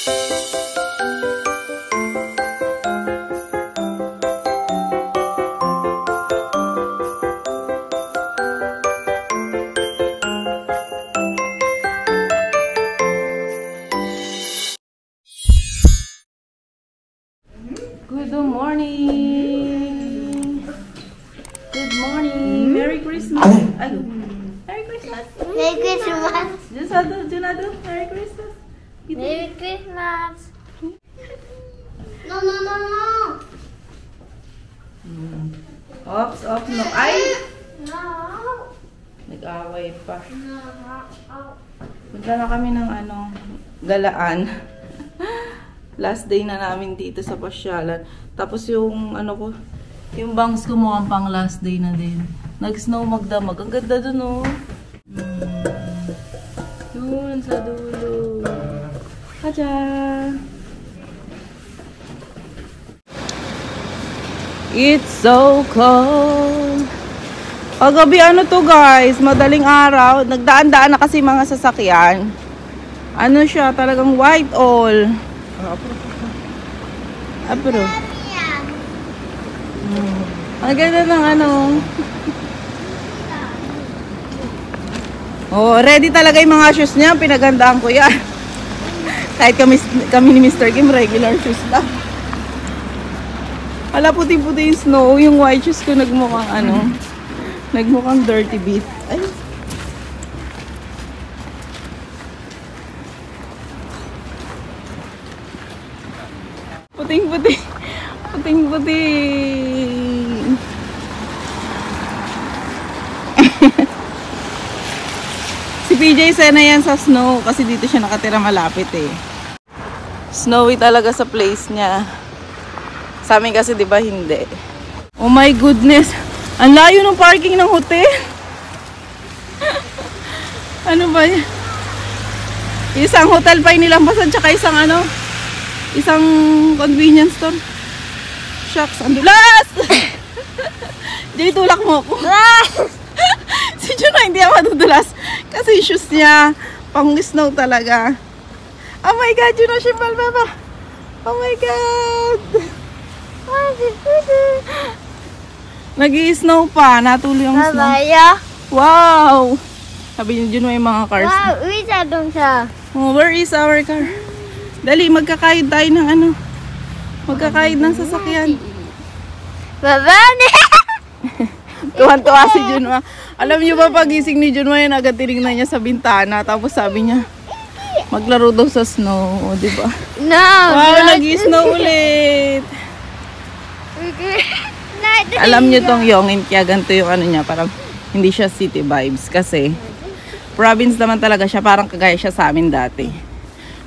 Good morning! Good morning! Merry Christmas! Ay, Merry Christmas! Merry Christmas! Junado, Merry Christmas! Merry Christmas! No, no, no, no! Ops, no. Ay! No! Nag-away pa. No! Punta na kami ng galaan. Last day na namin dito sa pasyalan. Tapos yung yung bangs ko mukhang pang last day na din. Nag-snow magdamag. Ang ganda dun, oh. Dun sa dulo. Kaja! It's so cold. Paggabi to guys, madaling araw. Nagdaan-daan na kasi mga sasakyan. Ano siya, talagang white all. Apro. Ang ganda ng Oh, ready talaga yung mga shoes niya. Pinagandaan ko yan. Kahit kami ni Mr. Kim, regular shoes lang. Wala, puti-puti yung snow. Yung white shoes ko nagmukhang nagmukhang dirty beat. Ay. Puting-puti. Puting-puti. Si PJ sana yan sa snow kasi dito siya nakatira malapit eh. Snowy talaga sa place niya. Sa amin kasi 'di ba hindi. Oh my goodness. Ang layo ng parking ng hotel. Ano ba yan? Isang hotel pa inilampasan tsaka isang isang convenience store. Shucks, ang dulas! Jay, tulak mo ako. Si Juno hindi ako madudulas. Kasi shoes niya, pang snow talaga. Oh my God, Juno, shimbal baba. Oh my God. Nag-i-snow pa, natuloy ang snow. Wow! Sabi niyo, Juno, yung mga cars. Wow, isa dong siya. Oh, where is our car? Dali, magkakayod tayo ng magkakayod ng sasakyan. Baba ni! Tuwan-tuwa si Junwa. Alam niyo ba, pagising ni Junwa yan, agad tinignan niya sa bintana. Tapos sabi niya, maglaro daw sa snow. O, diba? No! Wow, nag-snow ulit! Alam niyo tong Yongin, kaya ganito yung niya, parang hindi siya city vibes. Kasi, province naman talaga siya, parang kagaya siya sa amin dati.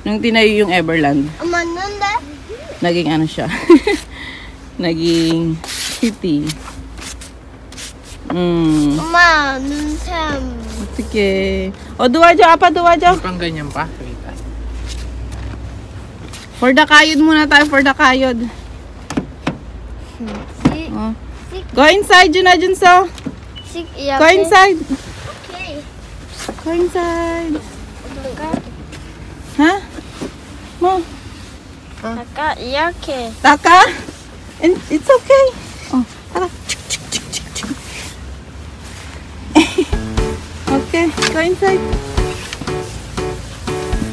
Nung tinayo yung Everland, naging siya. Naging city. Mama, nunsam. Sige. O, duwa dyan, apa, duwa dyan. Pang ganyan pa. For the kayod muna tayo, for the kayod. Oh. Go inside, Junso. Go inside. Okay. Go inside. Ha? Mo? Taka, yake. Taka? And it's okay. Oh, taka. Okay, go inside.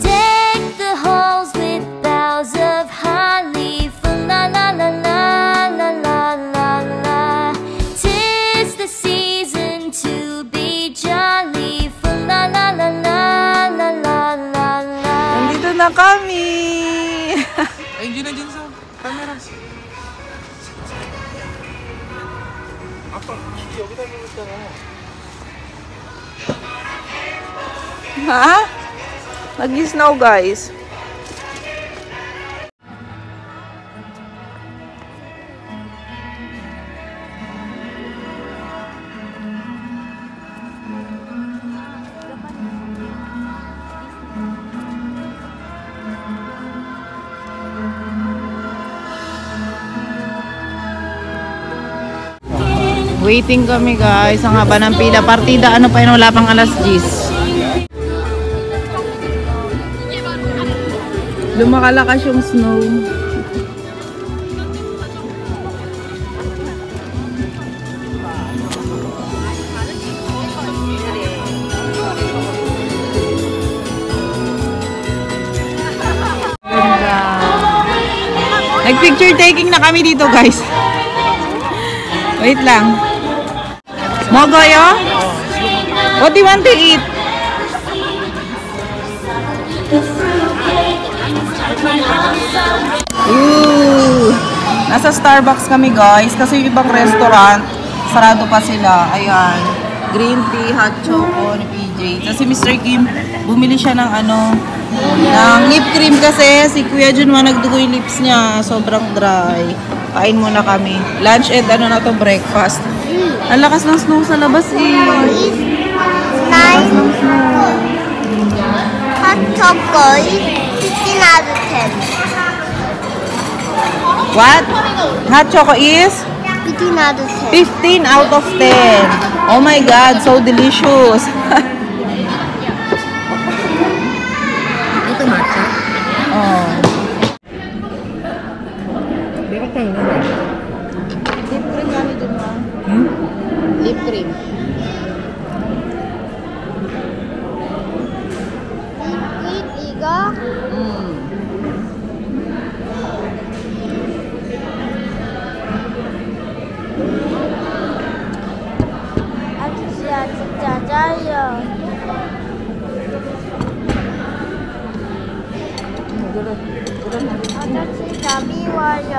Deck the halls with boughs of holly, la la la la la la la la. 'Tis the season to be jolly, la la la la la la la la. Nandito na kami. Ay, dyan sa camera. Apa, 여기다 있잖아. Ha? Nag-snow guys. Waiting kami guys. Ang haba ng pila. Partida pa yun? Wala pang alas 10. Lumakalakas yung snow. Nag-picture taking na kami dito, guys. Wait lang. Mogoyo? What do you want to eat? Ooh. Nasa Starbucks kami, guys. Kasi yung ibang restaurant, sarado pa sila. Ayan. Green tea, hot choco ni PJ. Kasi Mr. Kim, bumili siya ng ng lip cream kasi si Kuya Junwa nagdugo yung lips niya. Sobrang dry. Kain muna kami. Lunch and na to, breakfast. Ang lakas ng snow sa labas eh. Nice. Hot chocolate. 15 out of 10. What? Hot choco is? 15 out of 10. 15 out of 10. Oh my God, so delicious. Ito matcha? Oh. Meron tayo naman. Lip cream kami dun, ma. Lip cream. 이거? 아저씨야 진짜 짜요. 아저씨 다 미워요.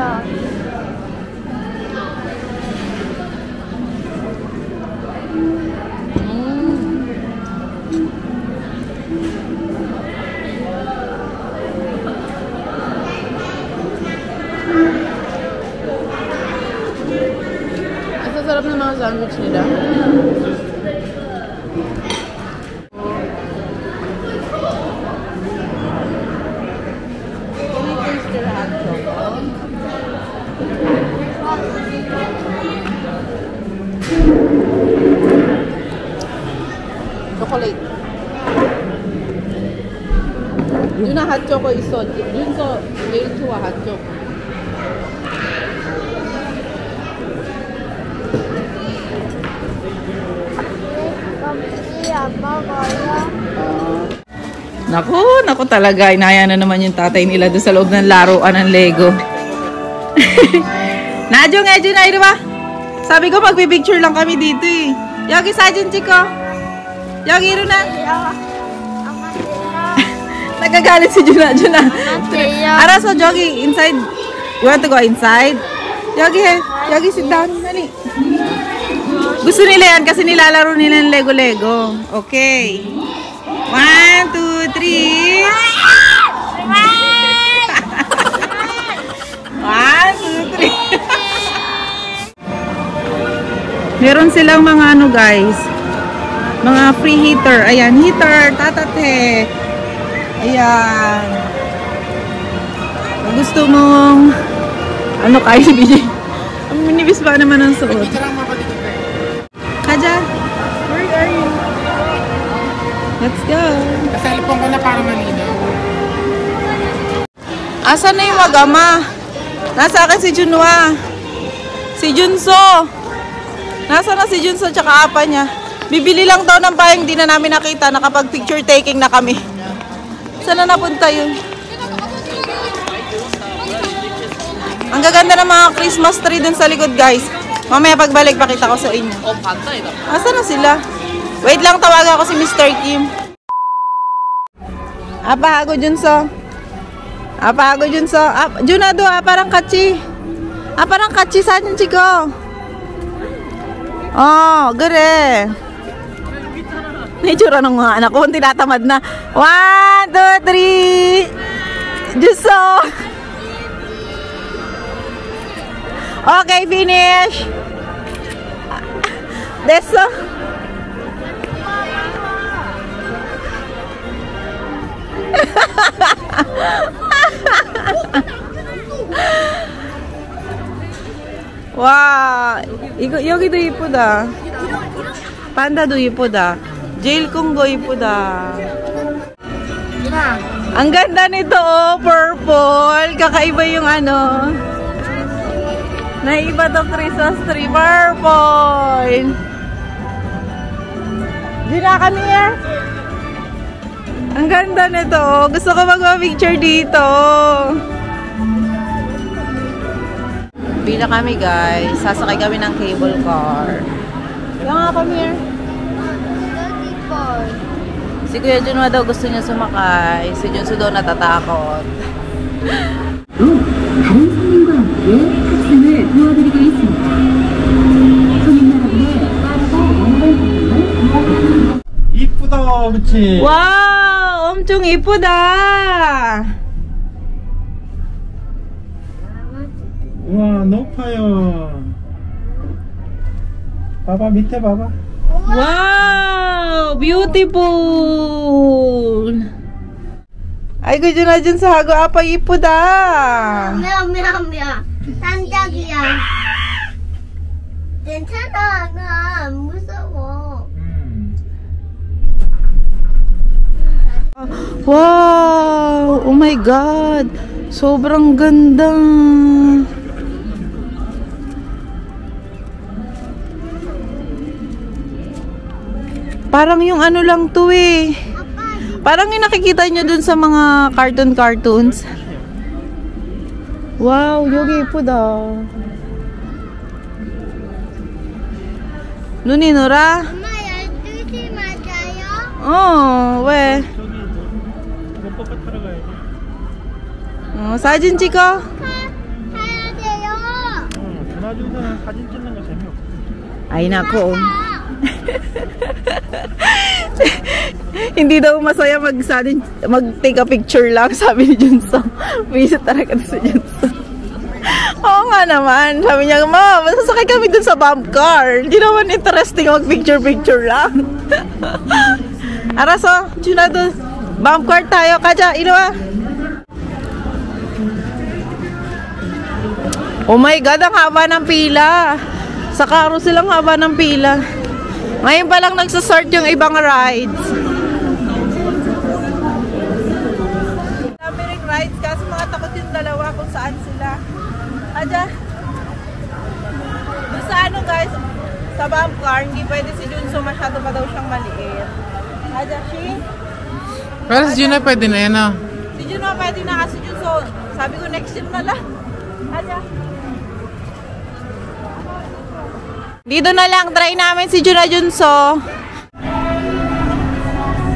Ang sarap ng mga sandwich nila. Chocolate. Yun na hot choco 있어. 윤서 제일 좋아 hot choco. 안 먹어요. Naku talaga. Inaya na naman yung tatay nila doon sa loob ng laruan ng Lego. Najong, na ito ba? Sabi ko magpipicture lang kami dito eh. Yogi, sajin chiko. Yogi, ito na. Nagagalit si Juna. Araso, Jogi, inside. You want to go inside? Yogi, sit down. Nani. Gusto nila yan kasi nilalaro nila ng Lego-Lego. Okay. 1, 2, 3. 1, 2, 3. Meron silang mga guys. Mga free heater. Ayan, heater. Tatate. Ayan. Kung gusto mong kayo bigay. Ang minibis ba naman ang suot? Kaja, where are you? Let's go. Kasalipon ko na para malinaw. Asan na yung mag-ama? Nasa akin si Junwa. Si Junso. Nasa na si Junso tsaka apa niya? Bibili lang daw ng bayang di na namin nakita. Nakapag-picture taking na kami. Saan na napunta yun? Ang gaganda ng mga Christmas tree dun sa likod, guys. Mamaya pagbalik, pakita ko sa inyo. Asan na sila? Wait lang, tawagan ko si Mr. Kim. Apa ako, Junso? Apa ako, Junso? Junado, parang kachi. Parang kachi saan yung chiko? Oh, gure. Naitsura ng mga anak ko, tinatamad na. 1, 2, 3. Junso. Okay, finish. Deso. 와, 여기도 이쁘다. 판다도 이쁘다. 제일 큰 거 이쁘다. Diba? Ang ganda nito, oh, purple. Kakaiba yung ano. Naiba to Christmas tree, purple. Gina, come here. Ang ganda nito, oh. Gusto ko magpa-picture dito. Bila kami, guys. Sasakay kami ng cable car. Yung nga, come here. Si Kuya Junwa daw gusto niya sumakay. Si Junso daw natatakot. 이쁘다, 그치? Wow! 엄청 이쁘다! 우와, 높아요. 봐봐, 밑에 봐봐. Wow! Beautiful! 아이고, 준아준 사고 아빠 이쁘다! 미안. 깜짝이야. 괜찮아. 나 안 무서워. Wow! Oh my God! Sobrang ganda! Parang yung ano lang to eh. Parang yung nakikita nyo dun sa mga cartoons. Wow, 여기 이쁘다. 눈이 놀아? 엄마 12시 맞아요? 왜? 목포카 타러 가야 돼. 사진 찍어? 가야 돼요. 전화준사는 사진 찍는 거 재미없어. Ay nako. Hindi daw masaya mag-take a picture lang, sabi ni Junso. Visit talaga si Junso. Oo nga naman. Sabi niya, Ma, masasakay kami dun sa bump car. Hindi naman interesting mag-picture-picture lang. Araso, Juna dun. Bump car tayo. Kaja, inuwa. Oh my God, ang haba ng pila. Sa carousel ang haba ng pila. Ngayon pa lang nagsasort yung ibang rides. Dami ring rides kasi mga takot yung dalawa kung saan sila. Aja. Doon sa ano guys, sa bump car, hindi pwede si Junso, masyado pa daw siyang maliit. Aja, she? Pero si Junwa pwede na yan, ah. Si Junso pwede na kasi Junso. Sabi ko next year na lang. Aja. Dito na lang, try namin si Juna Junso.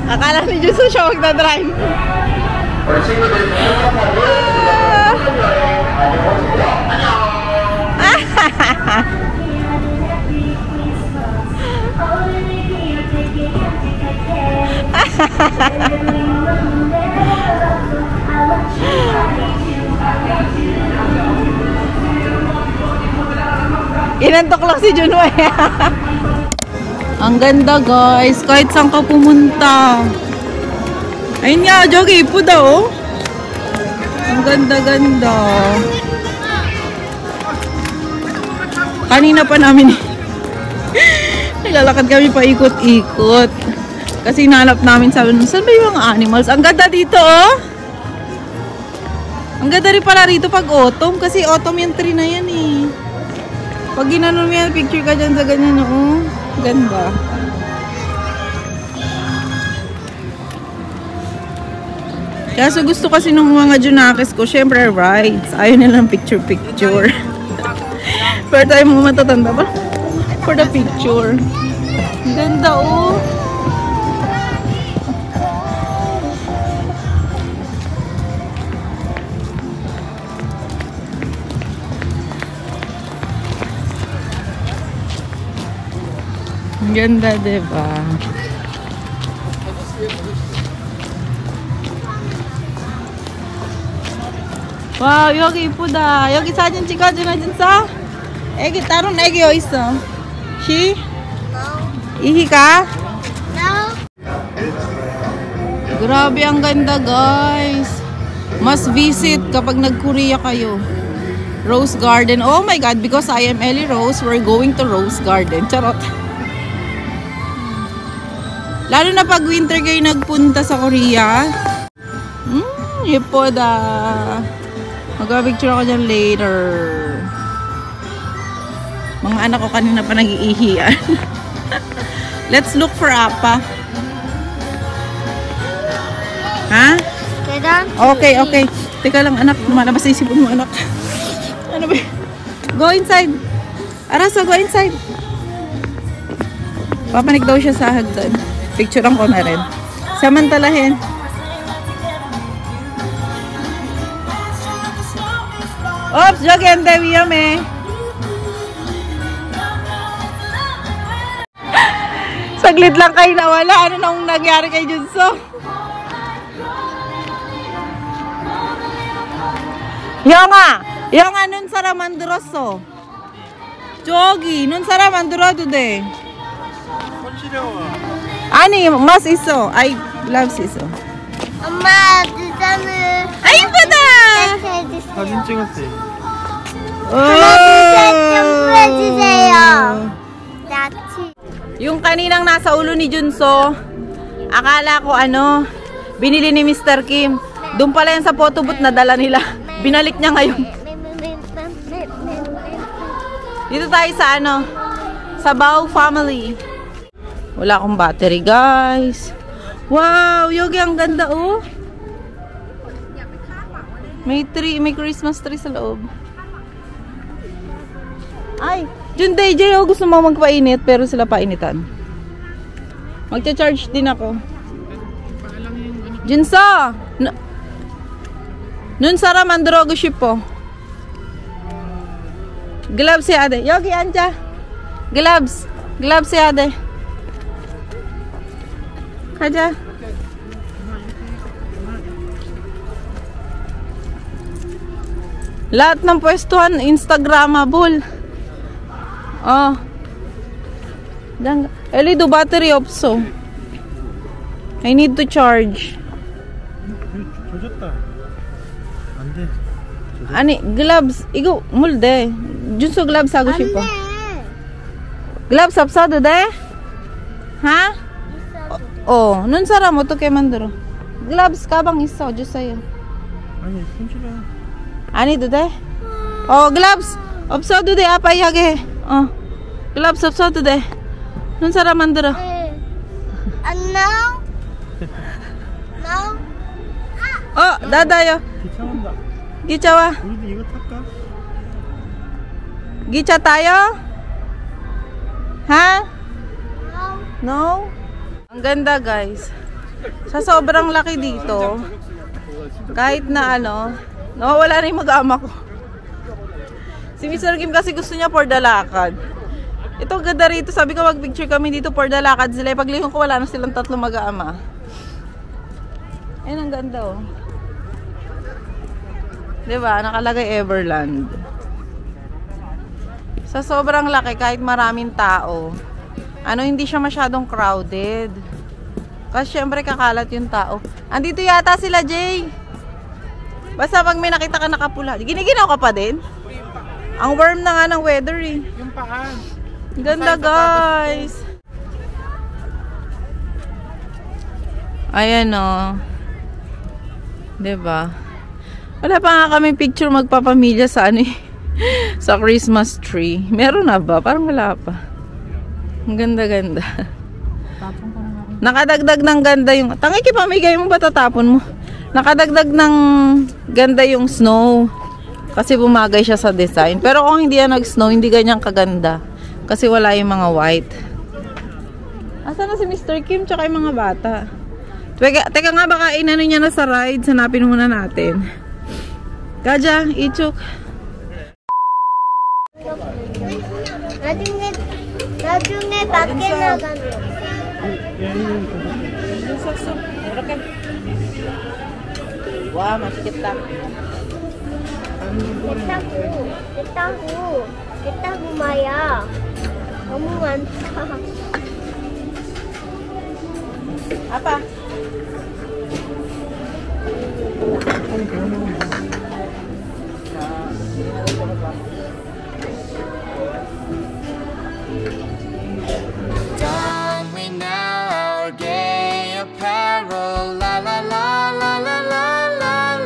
Akala ni Junso siya magdadrive. Inantok lang si Junwa. Ang ganda guys, kahit saan ka pumunta. Ayun nga, Jogi, ipuda oh. Ang ganda-ganda. Kanina pa namin nilalakad kami pa ikot-ikot. Kasi hinanap namin, sabi namin, saan ba yung mga animals? Ang ganda dito oh. Ang ganda rin pala rito pag autumn, kasi autumn yung tree na yan eh. Pag ginano mo yan, picture ka dyan sa ganyan, oh. Ganda. Kaya so gusto kasi ng mga Junakis ko, syempre rides. Ayaw nilang picture-picture. Pero tayo mga matatanda ba? For the picture. Ganda, oh. Ganda, diba? Wow, 여기 이쁘다. 여기 사진 찍어주나 진짜? 애기 다른 애기 어디 있어? 시? 이희가? No. Grabe ang ganda, guys. Must visit kapag nag-Korea kayo. Rose Garden. Oh my God, because I am Ellie Rose, we're going to Rose Garden. Charot. Lalo na pag winter kayo nagpunta sa Korea. Yepoda. Mag-picture ako dyan later. Mga anak ko kanina pa nag-iihiyan. Let's look for Apa. Ha? Okay, okay. Teka lang anak, lumalabas sa isip mo anak. Ano ba? Go inside. Arasa, go inside. Papanik daw siya sa hagdan. Picturean ko na rin. Samantalahin. Oops, joke and yummy. Saglit lang kayo nawala. Ano nang nangyari kay Junso? 영아 눈 사람 만들었어. 저기 눈 사람 만들어도 돼. 아니 맛 있어. I love 있어. 엄마, 두잔을 아 이쁘다. 해주세요. 사진 찍었어요. 좀 해주세요. 나치. Yung kaninang nasa ulo ni Junso, akala ko ano, binili ni Mr. Kim. Doon pala yan sa photo booth na dala nila. Binalik niya ngayon. Dito tayo sa ano, sa Bao family. Wala akong battery, guys. Wow, Yogi, ang ganda, oh. May tree, may Christmas tree sa loob. Ay, Junday, Jay, oh, gusto mo magpainit, pero sila painitan. Magcha-charge din ako. Junso! Nun Sara 만들어고 싶어. Gloves 해야 돼. 여기 앉아. Gloves. Gloves 해야 돼. 가자. Lahat ng pwestuhan Instagramable. Oh. Elido battery 없어. I need to charge. 조졌다. 안 돼. 아니 gloves 이거 뭘 돼? 준수 gloves 하고 싶어. gloves 없어도 돼? 하? 눈 사람 어떻게 만들어? gloves 가방 있어 주세요. 아니 손실해. 아니도 돼? gloves 없어도 돼 아빠 이야기해. gloves 없어도 돼. 눈 사람 만들어. 안녕. 나다요. 기차 온다. 기차 와. 우리도 이거 탈까? 기차 타요? Ha? No? Ang ganda guys. Sa sobrang laki dito, kahit na ano, nawawala na yung mag-ama ko. Si Mr. Kim kasi gusto niya for the lakad. Ito ganda rito. Sabi ko mag-picture kami dito for the lakad sila. Paglihon ko wala na silang tatlo mag-ama. Ayun ang ganda oh. Diba? Nakalagay Everland. Sa sobrang laki, kahit maraming tao, hindi siya masyadong crowded. Kasi syempre kakalat yung tao. Andito yata sila, Jay. Basta pag may nakita ka nakapula. Giniginaw ka pa din? Ang warm na nga ng weather eh. Yung paan. Ganda guys. Ayan o. Diba? Wala pa nga kami picture magpapamilya sa sa Christmas tree. Meron na ba? Parang wala pa. Ang ganda-ganda. Nakadagdag ng ganda yung... Tangi kipamigay mo ba tatapon mo? Nakadagdag ng ganda yung snow. Kasi bumagay siya sa design. Pero kung hindi yan nag-snow, hindi ganyan kaganda. Kasi wala yung mga white. Asan na si Mr. Kim tsaka yung mga bata? Teka nga baka inano niya na sa ride. Hanapin muna natin. Kaja, Ichuk. 나중에 밖에 나가면. Wah, 맛있겠다. 됐다고 마야. 너무 많다. Apa? Don we now our gay apparel, la la la la la la la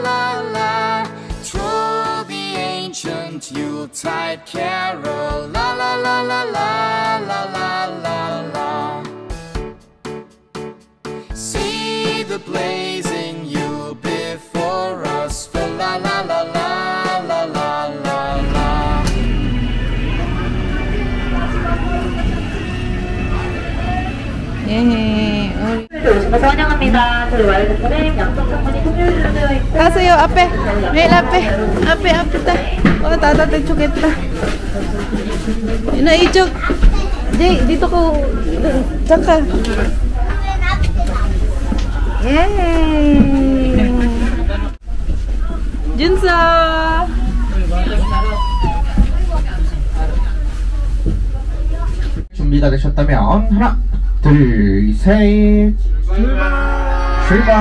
ancient Yuletide carol. La la la la la la la la la. See the blazing Yule before us. Fa la la la la la la la la. 예. 환영합니다. 저희 와이드폰에 양쪽 창문이 통일되어 있고 가세요 앞에. 매일 앞에 ta. Tatatay chukit na. Inaichok. Jay, dito ko. Diyan ka. Yay! Junso! 준비가 되셨다면 하나, 둘, 셋, 출발!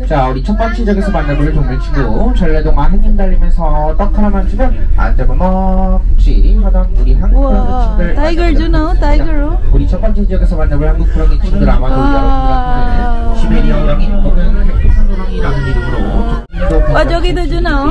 자, 우리 첫 번째 지역에서 만나볼 동물 친구 전래동화 햇님 달리면서 떡 하나만 주면 안 잡아먹지 하던 우리 한국 프로기 친구들. 타이거 주나? 타이거. 우리 첫 번째 지역에서 만나볼 한국 프로기 친구들 아마도 여러분들한테는 시베리아 호랑이 혹은 백두산 호랑이라는 이름으로 저기도 주나?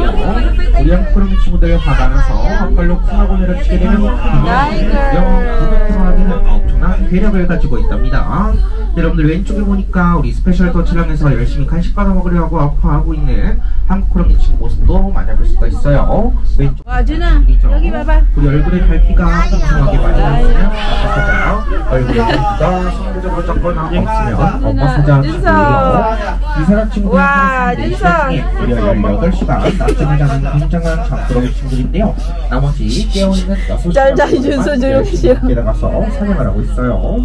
우리 한국 프로기 친구들 화가면서 한발로 쿵하고 내려치게 되는 영웅 구백호랑이는 엄청난 괴력을 가지고 있답니다. 여러분들 왼쪽에 보니까 우리 스페셜 터치랑에서 열심히 간식 받아 먹으려고 아파하고 있는 한국 호랑이 친구 모습도 만나볼 수가 있어요. 왼쪽 와, 준아, 여기 봐봐. 우리 얼굴에 갈피가 풍성하게 많이 있으면 아빠 사자, 얼굴에 갈피가 상대적으로 적거나 없으면 엄마 사자 친구예요. 이 사람 친구들은 와, 준서. 중에 무려 18시간 낮잠을 자는 굉장한 잠꾸러기 친구인데요. 나머지 깨어있는 6시간 짤짤이 준서 조용히 쉬어. 나가서 사냥을 하고 있어요.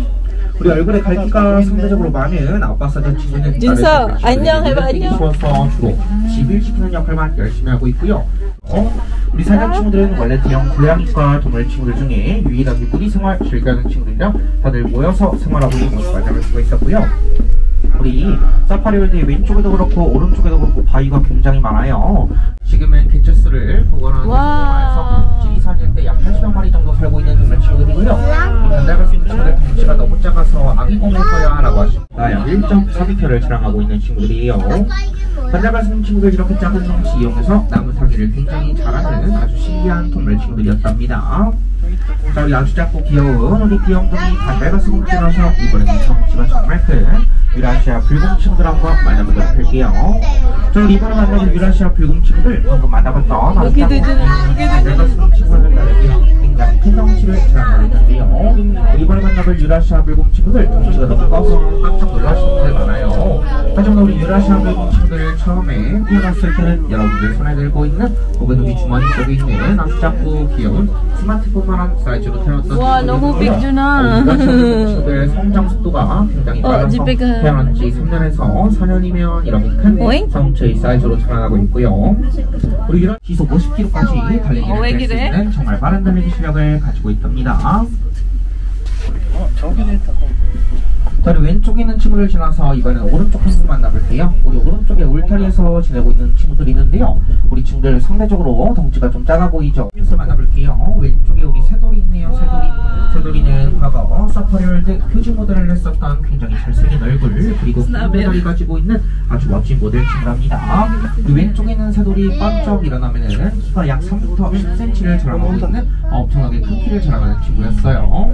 우리 얼굴에 갈기가 상대적으로 많은 아빠 사자 친구는 준서, 안녕 해봐, 안녕. 키워서 주로 집을 지키는 역할만 열심히 하고 있고요. 우리 사자 친구들은 원래 대형 고양이과 동물 친구들 중에 유일하게 뿌리 생활 즐겨하는 친구들이랑 다들 모여서 생활하고 있는 모습 만나볼 수가 있었고요. 우리 사파리월드의 왼쪽에도 그렇고 오른쪽에도 그렇고 바위가 굉장히 많아요. 지금은 개체수를 복원하는 동물원에서 지리산인데 약 80여 마리 정도 살고 있는 동물 친구들이고요. 반달가슴 친구들 덩치가 너무 작아서 아기 곰일 거야 라고 하십니다. 약 1.4m를 자랑하고 있는 친구들이에요. 반달가슴 친구들 이렇게 작은 덩치 이용해서 나무 타기를 굉장히 잘하는 아주 신기한 동물 친구들이었답니다. 자, 우리 아주 작고 귀여운 우리 귀염둥이 반달가슴 들어서 이번에는 덩치가 정말 큰 유라시아 불곰 친구들 한번 만나보도록 할게요. 자, 우리 이번에 만나볼 유라시아 불곰 친구들 방금 만나봤던 아주 작고 반달가슴 친구들 다르게 굉장히 큰 덩치를 자랑하고 있는데요. 이번에 만나볼 유라시아 불곰 친구들 덩치가 너무 커서 깜짝 놀라신 분들 많아요. 하지만 우리 유라시아 불곰 친구들 처음에 태어났을 때는 여러분들 손에 들고 있는 혹은 우리 주머니 속에 있는 아주 작고 귀여운 스마트폰만한 사이즈로 태어났던 와, 너무 빅주나. 유라시아 불곰 친구들 성장 속도가 굉장히 빨라서 태어난 지 3년에서 4년이면 이렇게 큰 성체의 사이즈로 자라나고 있고요. 우리 이런 시속 50km까지 달리기를 할 수 있는 정말 빠른 달리기 실력을 가지고 있답니다. 저기는 있다. 저희 왼쪽에 있는 친구를 지나서 이번엔 오른쪽 한 분 만나볼게요. 우리 오른쪽에 울타리에서 지내고 있는 친구들이 있는데요. 우리 친구들 상대적으로 덩치가 좀 작아 보이죠? 그래서 만나볼게요. 왼쪽에 우리 새돌이 있네요. 새돌이는 과거 사파리월드 표지 모델을 했었던 굉장히 잘생긴 얼굴 그리고 긴 모델이 가지고 있는 아주 멋진 모델 친구랍니다. 우리 왼쪽에 있는 새돌이 번쩍 일어나면은 키가 약 3m 10cm를 자랑하고 있는 엄청나게 큰 키를 자랑하는 친구였어요.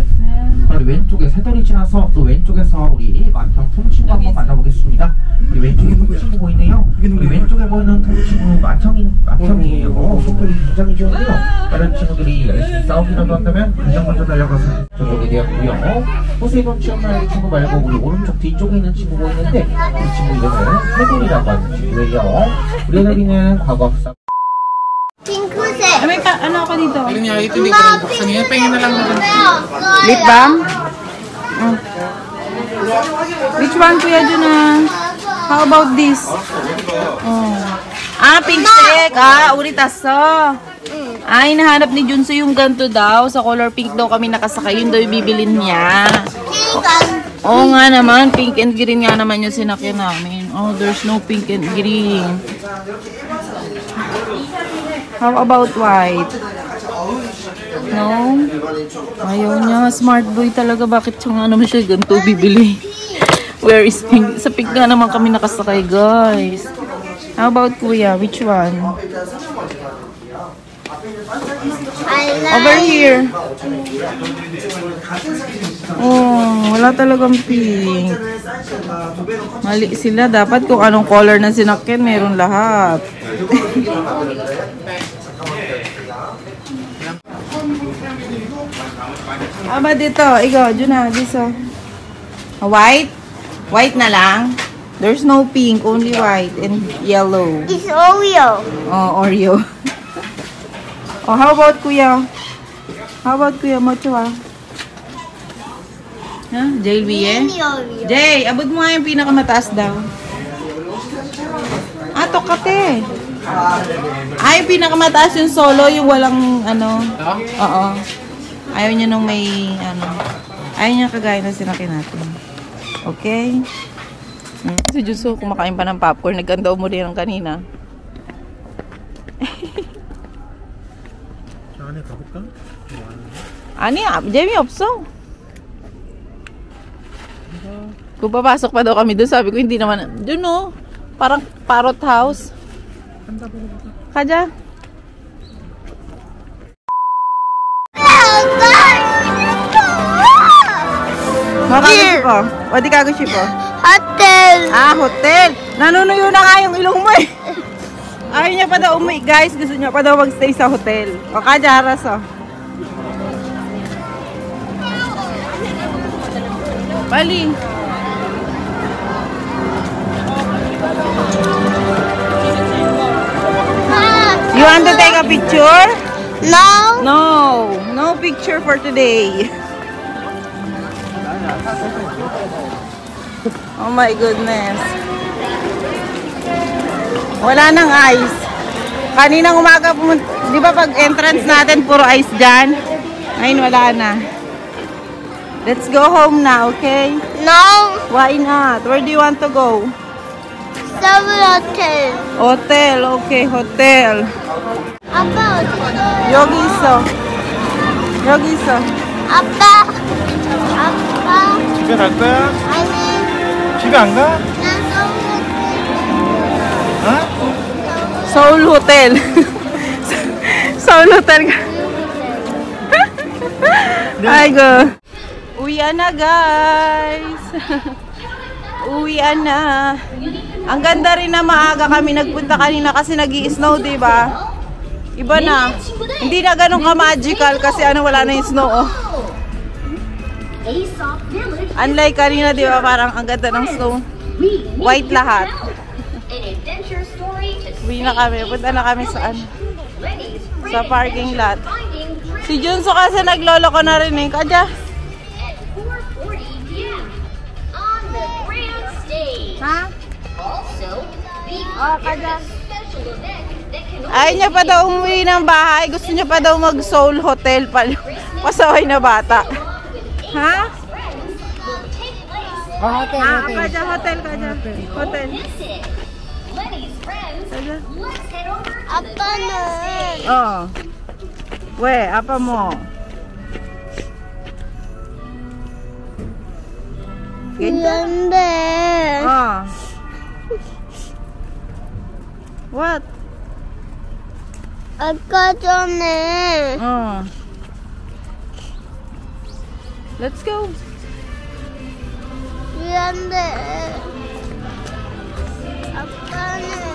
우리 왼쪽에 새돌이 지나서 또 왼쪽에서 우리 만평 통친구 한번 만나보겠습니다. 우리 왼쪽에 통친구 보이네요. 우리 왼쪽에 보이는 통친구 만평이에요. 속도이 굉장히 좋은데요. 다른 친구들이 열심히 싸우기라도 한다면 가장 먼저 달려가서 저쪽에 되었고요. 포세이돈 치엄나의 친구 말고 우리 오른쪽 뒤쪽에 있는 친구 보이는데 이 친구 이름은 새돌이라고 하는 친구예요. 우리 새돌이는 과거 학사 핑크색. May ano ako dito? Ayun nga, ito hindi ko rin buksan niya. Pahingin na lang natin. Lip balm? Which one, Kuya Juna? How about this? Pink색. Uri taso. Hinahanap ni Junso yung ganito daw. Sa color pink daw kami nakasakay. Yun daw yung bibilin niya. Oo nga naman. Pink and green nga naman yung sinakyan namin. Oh, there's no pink and green. How about white? No? Ayaw niya. Smart boy talaga. Bakit siya nga naman siya ganito bibili? Where is pink? Sa pink nga naman kami nakasakay, guys. How about kuya? Which one? I Over like here. Oh, wala talagang pink. Mali sila. Dapat kung anong color na sinakyan, meron lahat. Aba dito. Ikaw, Juna. Dito. White? White na lang? There's no pink. Only white and yellow. it's Oreo. Oh, Oreo. Oh, how about Kuya? How about Kuya Mochua? Ha? JLB eh? Mini Oreo. Jay, abot mo nga yung pinakamataas daw. Ah, Tokate. Ah, yung pinakamataas yung solo, yung walang ano. Oo. Ayaw niya nung may ano. Ayaw niya kagaya na sinaki natin. Okay? Si Juso, kumakain pa ng popcorn. Nagkanda mo rin ng kanina. 안에 가볼까? 아니야, 재미없어. Kung papasok pa daw kami doon, sabi ko hindi naman. Doon no, parang parrot house. Kaja. Makakagusi po. O di kagusi po. Hotel. Ah, hotel. Nanunuyo na nga yung ilong mo eh. Ayaw niya pa daw umuwi, guys. Gusto niya pa daw magstay sa hotel. O, kajaras, o. Bali. You want to take a picture? No. No. No picture for today. Oh my goodness. Wala nang ice. Kaninang umaga pumunta, di ba pag entrance natin puro ice dyan? Ngayon wala na. Let's go home now, okay? No. Why not? Where do you want to go? Hotel. Hotel, okay, hotel. 아빠 어디? 여기 있어. 여기 있어. 아빠. 아빠. 집에 갈 거야? 아니. 집에 안 가? 난 어? Seoul Hotel. Seoul Hotel. Ay, go. Uwian na, guys. Uwian na. Ang ganda rin na maaga kami nagpunta kanina kasi nag-i-snow, diba? Iba na. Hindi na ganun ka-magical kasi ano, wala na yung snow, oh. Unlike kanina, diba? Parang ang ganda ng snow. White lahat. Uwi na kami. Punta na kami sa ano, sa parking lot. Si Junso kasi naglolo ko na rin eh. Kadya. Ha? Oh, kadya. Ayaw niya pa daw umuwi ng bahay. Gusto niya pa daw mag-Seoul Hotel pa. Pasaway na bata. Ha? hotel, Ah, kadya, hotel, kadya. Hotel. Kadya. 아빠는 Oh. We, apa mo? 그런데 Oh. What? 아까 전에 Oh. Let's go. 그런데 아빠는